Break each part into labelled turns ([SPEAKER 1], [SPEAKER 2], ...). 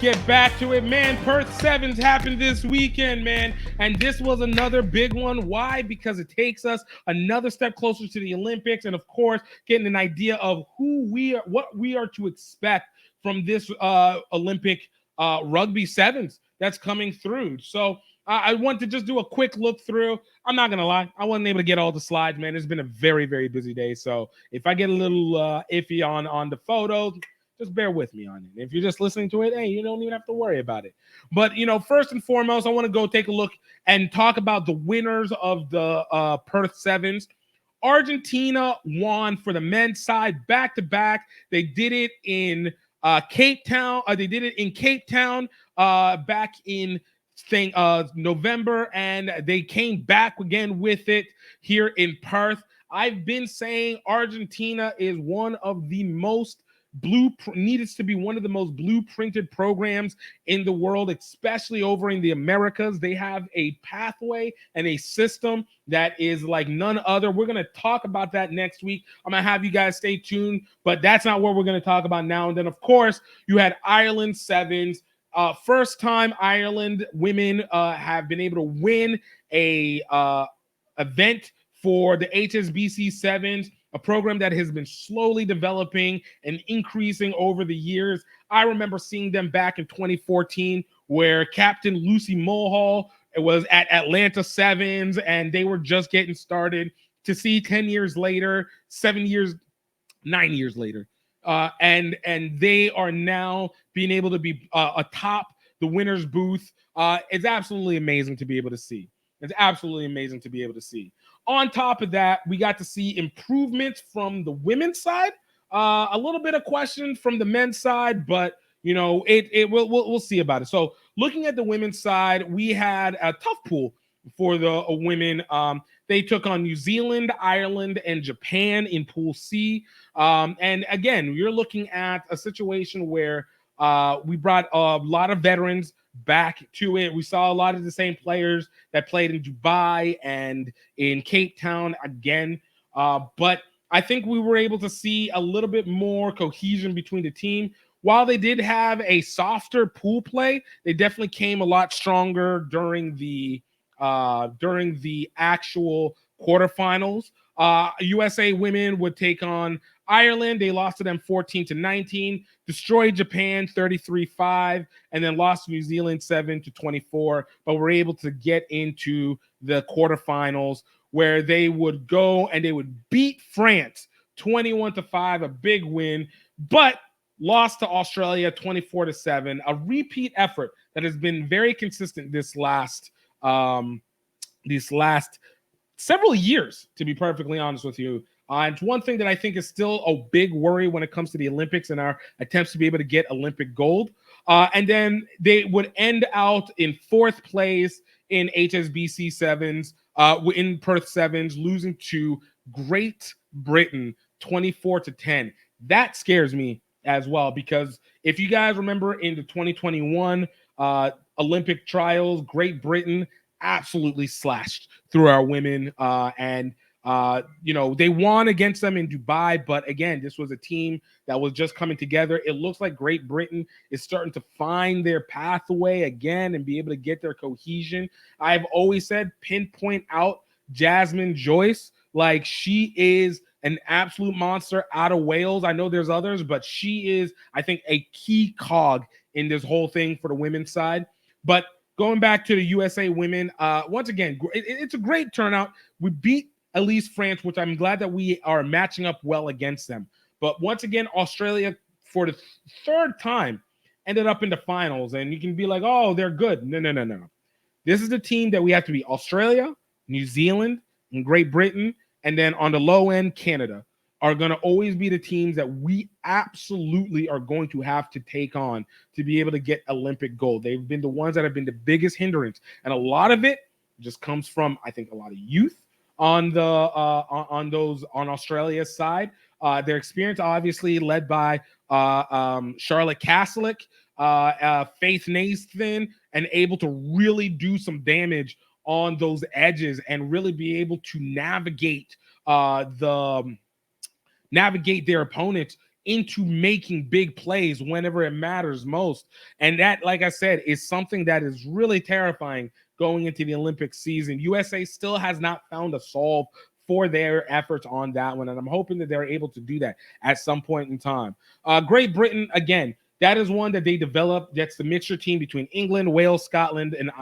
[SPEAKER 1] get back to it, man. Perth Sevens happened this weekend, man, and this was another big one. Why? Because it takes us another step closer to the Olympics, and of course, getting an idea of who we are, what we are to expect from this Olympic rugby sevens that's coming through. So I want to just do a quick look through. I'm not gonna lie, I wasn't able to get all the slides, man. It's been a very, very busy day. So if I get a little iffy on the photos, just bear with me on it. If you're just listening to it, hey, you don't even have to worry about it. But first and foremost, I want to go take a look and talk about the winners of the Perth Sevens. Argentina won for the men's side back to back. They did it in Cape Town. They did it in Cape Town back in November, and they came back again with it here in Perth. I've been saying Argentina is one of the most needs to be one of the most blueprinted programs in the world, especially over in the Americas. They have a pathway and a system that is like none other. We're going to talk about that next week. I'm going to have you guys stay tuned, but that's not what we're going to talk about now. And then, of course, you had Ireland Sevens. First time Ireland women have been able to win a event for the HSBC Sevens, a program that has been slowly developing and increasing over the years. I remember seeing them back in 2014, where Captain Lucy Mulhall was at Atlanta Sevens, and they were just getting started. To see 10 years later, 7 years, 9 years later, and they are now being able to be atop the winners booth. It's absolutely amazing to be able to see. It's absolutely amazing to be able to see. On top of that, we got to see improvements from the women's side. A little bit of question from the men's side, but we'll see about it. So looking at the women's side, we had a tough pool for the women. They took on New Zealand, Ireland, and Japan in Pool C. And again, you're looking at a situation where we brought a lot of veterans back to it. We saw a lot of the same players that played in Dubai and in Cape Town again. But I think we were able to see a little bit more cohesion between the team. While they did have a softer pool play, they definitely came a lot stronger during the actual quarterfinals. USA women would take on Ireland. They lost to them 14-19, destroyed Japan 33-5, and then lost to New Zealand 7-24, but were able to get into the quarterfinals, where they would go and they would beat France 21-5, a big win, but lost to Australia 24-7, a repeat effort that has been very consistent these last several years, to be perfectly honest with you. It's one thing that I think is still a big worry when it comes to the Olympics and our attempts to be able to get Olympic gold. And then they would end out in fourth place in HSBC Sevens, in Perth Sevens, losing to Great Britain 24-10. That scares me as well, because if you guys remember in the 2021 Olympic trials, Great Britain absolutely slashed through our women, and they won against them in Dubai. But again, this was a team that was just coming together. It looks like Great Britain is starting to find their pathway again and be able to get their cohesion. I've always said, pinpoint out Jasmine Joyce. Like, she is an absolute monster out of Wales. I know there's others, but she is, I think, a key cog in this whole thing for the women's side. But going back to the USA women, once again, it's a great turnout. We beat at least France, which I'm glad that we are matching up well against them. But once again, Australia, for the third time, ended up in the finals. And you can be like, oh, they're good. No. This is the team that we have to be: Australia, New Zealand, and Great Britain. And then on the low end, Canada are going to always be the teams that we absolutely are going to have to take on to be able to get Olympic gold. They've been the ones that have been the biggest hindrance. And a lot of it just comes from, I think, a lot of youth on Australia's side. Their experience, obviously, led by Charlotte Caslick, Faith Nathan, and able to really do some damage on those edges and really be able to navigate their opponents into making big plays whenever it matters most. And that, like I said, is something that is really terrifying going into the Olympic season. USA still has not found a solve for their efforts on that one, and I'm hoping that they're able to do that at some point in time. Great Britain, again, that is one that they developed. That's the mixture team between England, Wales, Scotland, and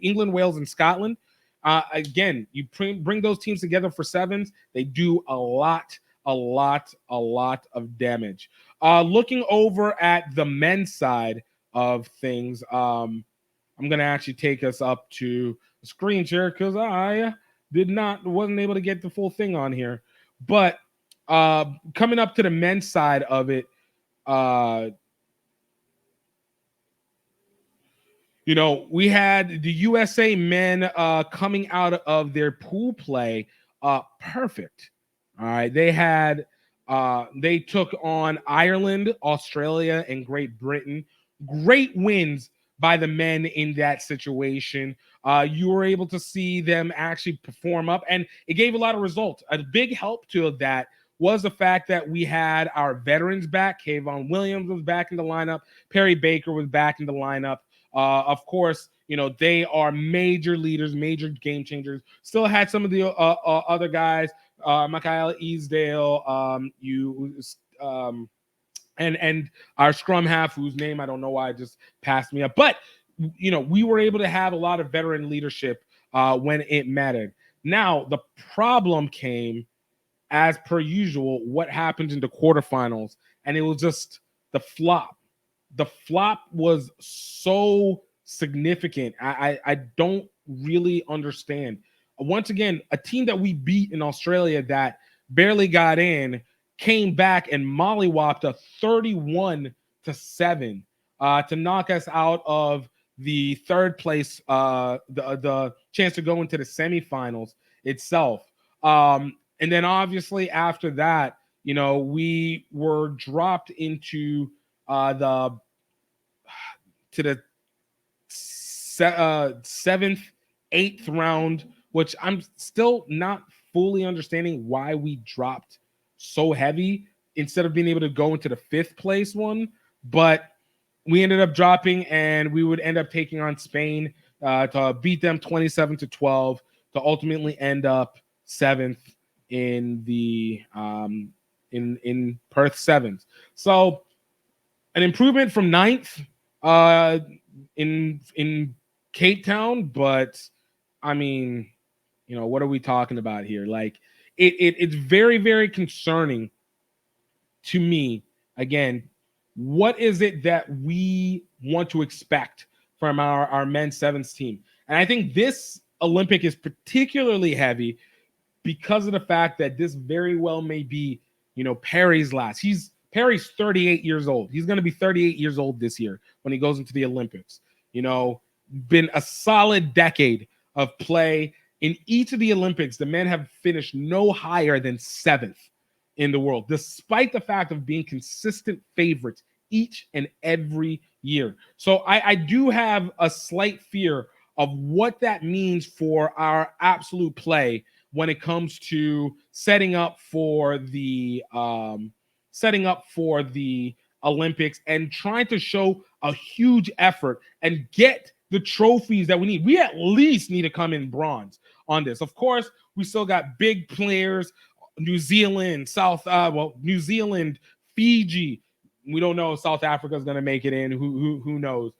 [SPEAKER 1] England, Wales, and Scotland. Again, you bring those teams together for sevens, they do a lot of damage. Looking over at the men's side of things, I'm gonna actually take us up to the screen share because I wasn't able to get the full thing on here. But coming up to the men's side of it, we had the USA men coming out of their pool play perfect. All right, they took on Ireland, Australia, and Great Britain. Great wins by the men in that situation. You were able to see them actually perform up, and it gave a lot of results. A big help to that was the fact that we had our veterans back. Kayvon Williams was back in the lineup. Perry Baker was back in the lineup. Of course, they are major leaders, major game changers. Still had some of the other guys, Michael Easdale, and our scrum half, whose name I don't know why it just passed me up. But we were able to have a lot of veteran leadership when it mattered. Now the problem came, as per usual, what happened in the quarterfinals, and it was just the flop. The flop was so significant. I don't really understand. Once again, a team that we beat in Australia that barely got in came back and mollywopped a 31-7 to knock us out of the third place, the chance to go into the semifinals itself. And then obviously after that, we were dropped into the seventh, eighth round, which I'm still not fully understanding why we dropped so heavy instead of being able to go into the fifth place one. But we ended up dropping, and we would end up taking on Spain to beat them 27-12 to ultimately end up seventh in the in Perth sevens. So an improvement from ninth in Cape Town, but I mean, what are we talking about here? Like, it's very, very concerning to me. Again, what is it that we want to expect from our men's sevens team? And I think this Olympic is particularly heavy because of the fact that this very well may be, Perry's last. Perry's 38 years old. He's going to be 38 years old this year when he goes into the Olympics. Been a solid decade of play. In each of the Olympics, the men have finished no higher than seventh in the world, despite the fact of being consistent favorites each and every year. So I do have a slight fear of what that means for our absolute play when it comes to setting up for the Olympics and trying to show a huge effort and get the trophies that we need. We at least need to come in bronze on this. Of course, we still got big players, New Zealand, New Zealand, Fiji. We don't know if South Africa is going to make it in. Who knows?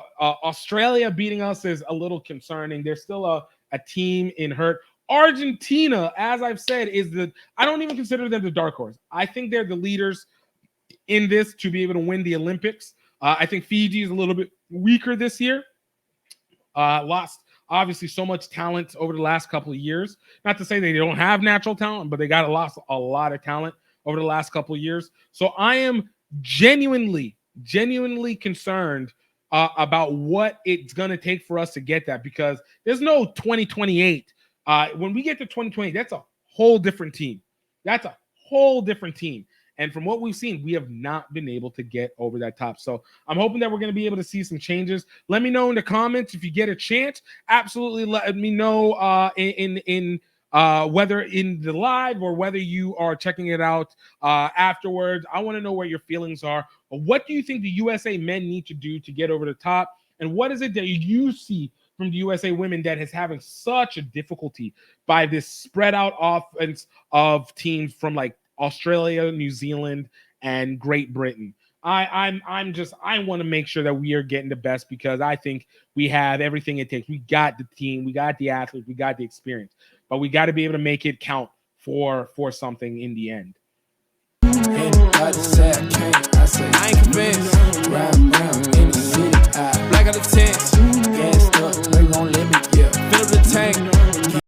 [SPEAKER 1] Australia beating us is a little concerning. There's still a team in hurt. Argentina, as I've said, I don't even consider them the dark horse. I think they're the leaders in this to be able to win the Olympics. I think Fiji is a little bit weaker this year. Lost obviously so much talent over the last couple of years. Not to say they don't have natural talent, but they lost a lot of talent over the last couple of years. So I am genuinely concerned about what it's going to take for us to get that, because there's no 2028. When we get to 2020, that's a whole different team. And from what we've seen, we have not been able to get over that top. So I'm hoping that we're going to be able to see some changes. Let me know in the comments if you get a chance. Absolutely let me know in whether in the live or whether you are checking it out afterwards. I want to know what your feelings are. What do you think the USA men need to do to get over the top? And what is it that you see from the USA women that is having such a difficulty by this spread out offense of teams from like Australia, New Zealand, and Great Britain? I want to make sure that we are getting the best, because I think we have everything it takes. We got the team, we got the athletes, we got the experience, but we got to be able to make it count for something in the end.
[SPEAKER 2] I ain't convinced. Ride around in the city, black out the tents. Gassed up, they gon' let me, fill up the tank.